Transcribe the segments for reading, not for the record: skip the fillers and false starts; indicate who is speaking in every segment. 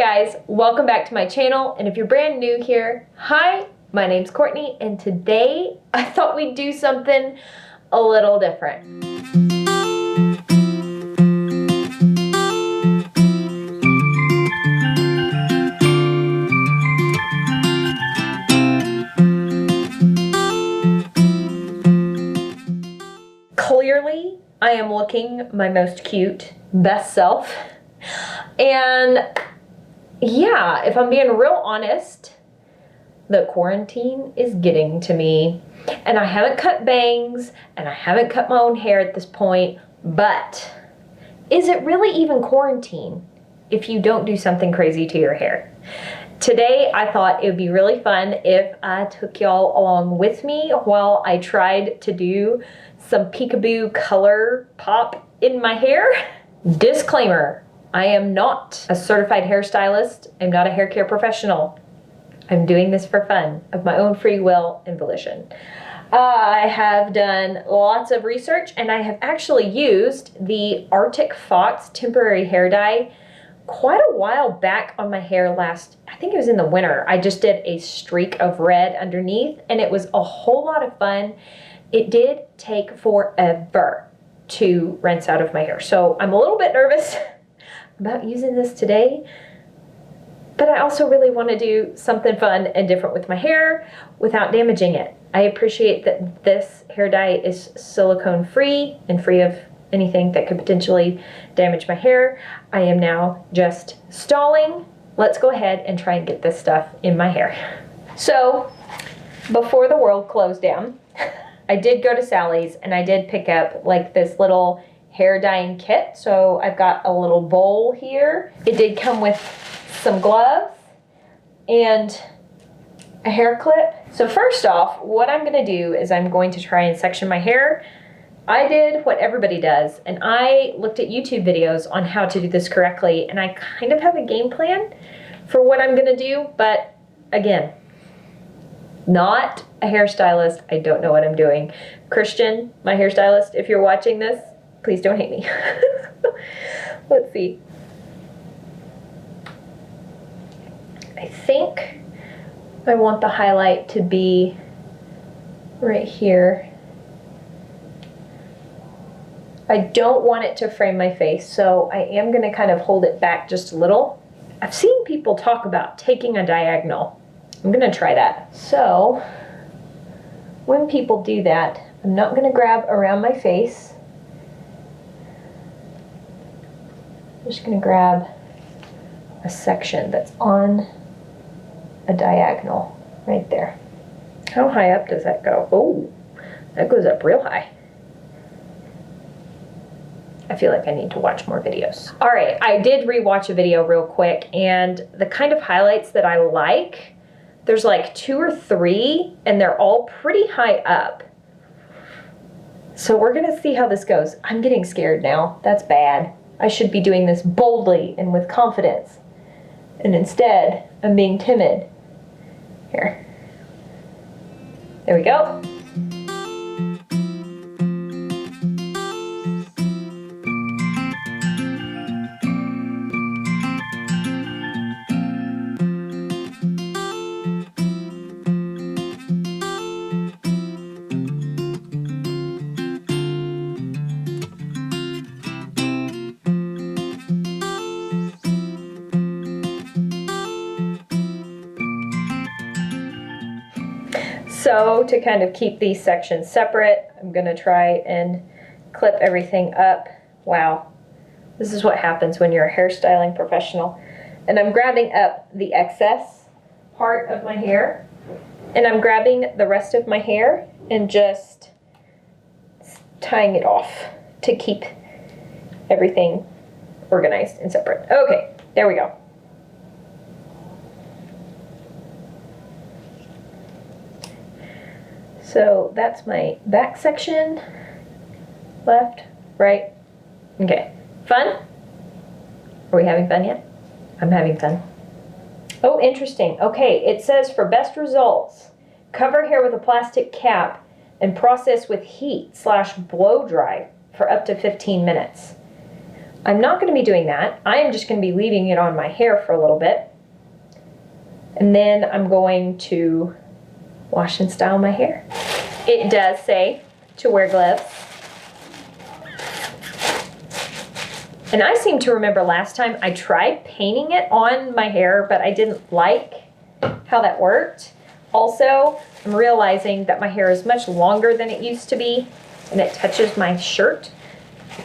Speaker 1: guys, welcome back to my channel, and if you're brand new here, hi, my name's Courtney, and today I thought we'd do something a little different. Clearly, I am looking my most cute, best self, and yeah, if I'm being real honest, the quarantine is getting to me. And I haven't cut bangs, and I haven't cut my own hair at this point, but is it really even quarantine if you don't do something crazy to your hair? Today, I thought it would be really fun if I took y'all along with me while I tried to do some peekaboo color pop in my hair. Disclaimer. I am not a certified hairstylist. I'm not a hair care professional. I'm doing this for fun, of my own free will and volition. I have done lots of research, and I have actually used the Arctic Fox temporary hair dye quite a while back on my hair last, I think it was in the winter. I just did a streak of red underneath, and it was a whole lot of fun. It did take forever to rinse out of my hair, so I'm a little bit nervous about using this today, but I also really want to do something fun and different with my hair without damaging it. I appreciate that this hair dye is silicone free and free of anything that could potentially damage my hair. I am now just stalling. Let's go ahead and try and get this stuff in my hair. So before the world closed down, I did go to Sally's and I did pick up like this little hair dyeing kit. So I've got a little bowl here. It did come with some gloves and a hair clip. So first off, what I'm gonna do is I'm going to try and section my hair. I did what everybody does, and I looked at YouTube videos on how to do this correctly, and I kind of have a game plan for what I'm gonna do, but again, not a hairstylist. I don't know what I'm doing. Christian, my hairstylist, if you're watching this, please don't hate me. Let's see. I think I want the highlight to be right here. I don't want it to frame my face, so I am going to kind of hold it back just a little. I've seen people talk about taking a diagonal. I'm going to try that. So when people do that, I'm not going to grab around my face. I'm just going to grab a section that's on a diagonal right there. How high up does that go? Oh, that goes up real high. I feel like I need to watch more videos. All right, I did rewatch a video real quick, and the kind of highlights that I like, there's like 2 or 3, and they're all pretty high up. So we're gonna see how this goes. I'm getting scared now. That's bad. I should be doing this boldly and with confidence. And instead, I'm being timid. Here. There we go. So to kind of keep these sections separate, I'm gonna try and clip everything up. Wow, this is what happens when you're a hairstyling professional. And I'm grabbing up the excess part of my hair, and I'm grabbing the rest of my hair and just tying it off to keep everything organized and separate. Okay, there we go. So that's my back section. Left, right. Okay. Fun? Are we having fun yet? I'm having fun. Oh, interesting. Okay, it says for best results, cover hair with a plastic cap and process with heat/blow dry for up to 15 minutes. I'm not going to be doing that. I am just going to be leaving it on my hair for a little bit. And then I'm going to wash and style my hair. It does say to wear gloves. And I seem to remember last time I tried painting it on my hair, but I didn't like how that worked. Also, I'm realizing that my hair is much longer than it used to be, and it touches my shirt.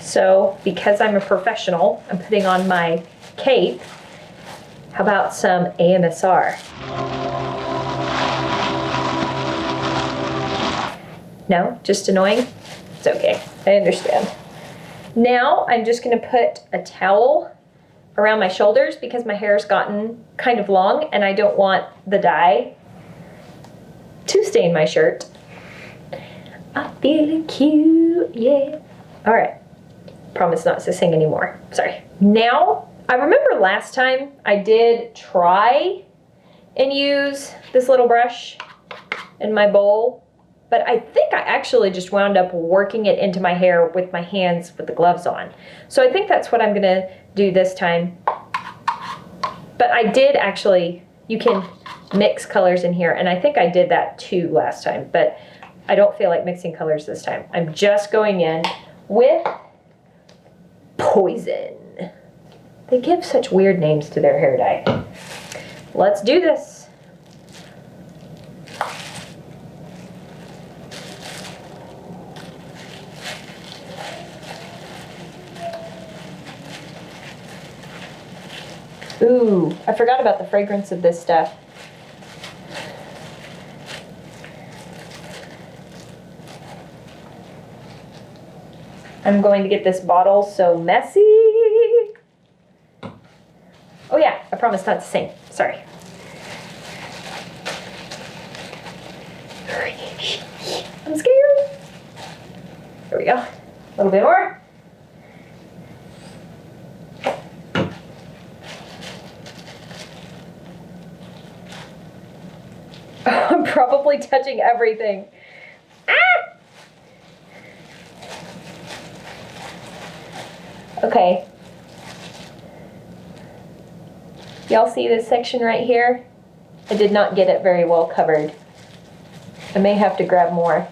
Speaker 1: So, because I'm a professional, I'm putting on my cape. How about some AMSR? No? Just annoying? It's okay. I understand. Now, I'm just going to put a towel around my shoulders because my hair's gotten kind of long and I don't want the dye to stain my shirt. I'm feeling cute, yeah. All right. Promise not to sing anymore. Sorry. Now, I remember last time I did try and use this little brush in my bowl, but I think I actually just wound up working it into my hair with my hands with the gloves on. So I think that's what I'm gonna do this time. But I did actually, you can mix colors in here, and I think I did that too last time, but I don't feel like mixing colors this time. I'm just going in with Poison. They give such weird names to their hair dye. Let's do this. Ooh, I forgot about the fragrance of this stuff. I'm going to get this bottle so messy. Oh yeah, I promised not to sing. Sorry. I'm scared. There we go. A little bit more. I'm probably touching everything. Ah! Okay. Y'all see this section right here? I did not get it very well covered. I may have to grab more.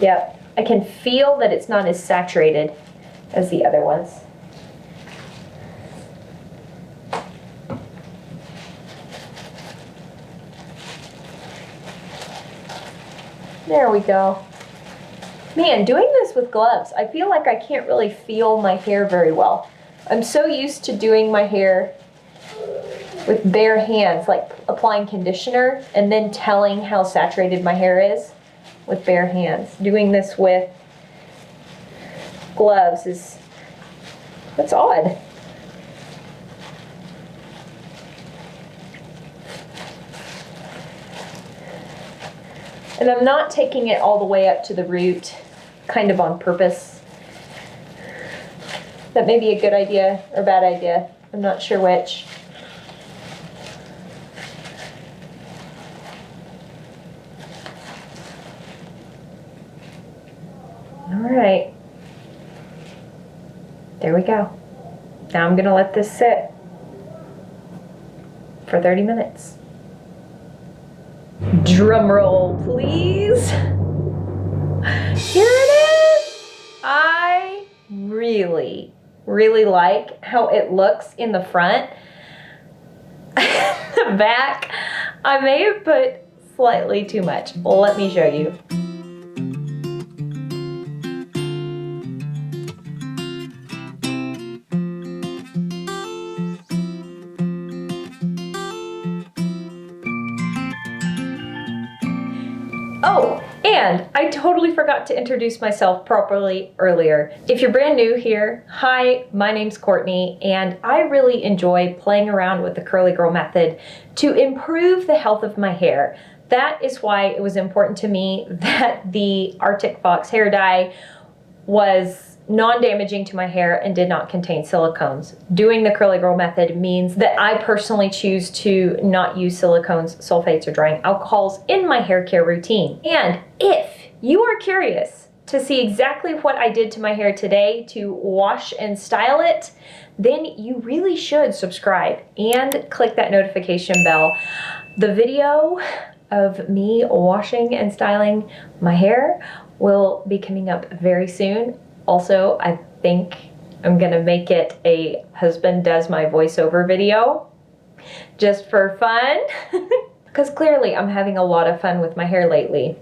Speaker 1: Yep, I can feel that it's not as saturated as the other ones. There we go. Man, doing this with gloves, I feel like I can't really feel my hair very well. I'm so used to doing my hair with bare hands, like applying conditioner and then telling how saturated my hair is with bare hands. Doing this with gloves that's odd. And I'm not taking it all the way up to the root, kind of on purpose. That may be a good idea or bad idea. I'm not sure which. All right. There we go. Now I'm gonna let this sit for 30 minutes. Drum roll, please. Here it is. I really, really like how it looks in the front. The back, I may have put slightly too much. Let me show you. Oh, and I totally forgot to introduce myself properly earlier. If you're brand new here, hi, my name's Courtney, and I really enjoy playing around with the curly girl method to improve the health of my hair. That is why it was important to me that the Arctic Fox hair dye was non-damaging to my hair and did not contain silicones. Doing the Curly Girl method means that I personally choose to not use silicones, sulfates, or drying alcohols in my hair care routine. And if you are curious to see exactly what I did to my hair today to wash and style it, then you really should subscribe and click that notification bell. The video of me washing and styling my hair will be coming up very soon. Also, I think I'm gonna make it a husband does my voiceover video just for fun, because clearly I'm having a lot of fun with my hair lately.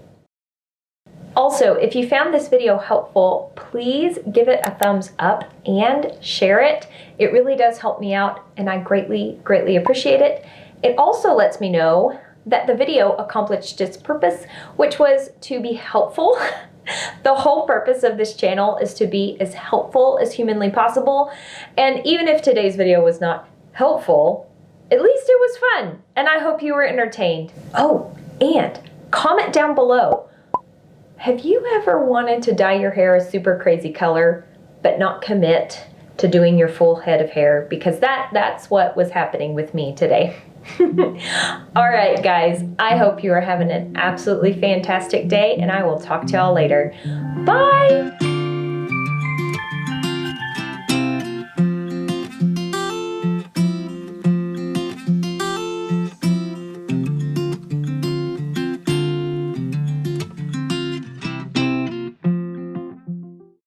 Speaker 1: Also, if you found this video helpful, please give it a thumbs up and share it. It really does help me out, and I greatly, greatly appreciate it. It also lets me know that the video accomplished its purpose, which was to be helpful. The whole purpose of this channel is to be as helpful as humanly possible. And even if today's video was not helpful, at least it was fun. And I hope you were entertained. Oh, and comment down below. Have you ever wanted to dye your hair a super crazy color, but not commit to doing your full head of hair? Because that's what was happening with me today. All right, guys, I hope you are having an absolutely fantastic day, and I will talk to y'all later. Bye!